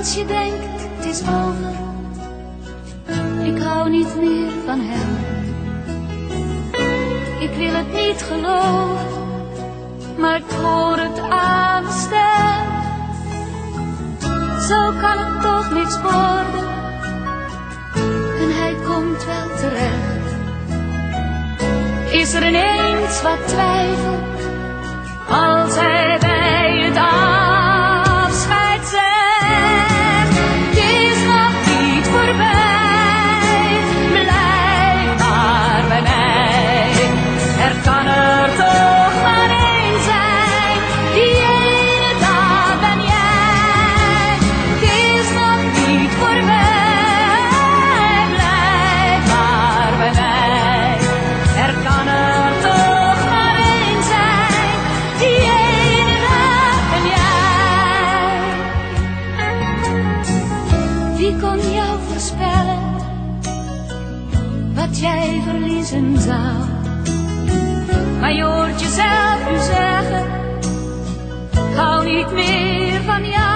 Als je denkt het is over, ik hou niet meer van hem. Ik wil het niet geloven, maar ik hoor het aan de stem. Zo kan het toch niks worden, en hij komt wel terecht. Is er ineens wat twijfel, als hij bij het afscheid zegt, het is nog niet voorbij, blijf maar bij mij. Er kan er toch maar één zijn, die ene, dat ben jij. Het is nog niet voorbij, blijf maar bij mij. Er kan er toch maar één zijn, die ene, dat ben jij. Wie kon jou voorspellen wat jij verliezen zou? Maar je hoort jezelf nu zeggen, ik hou niet meer van jou.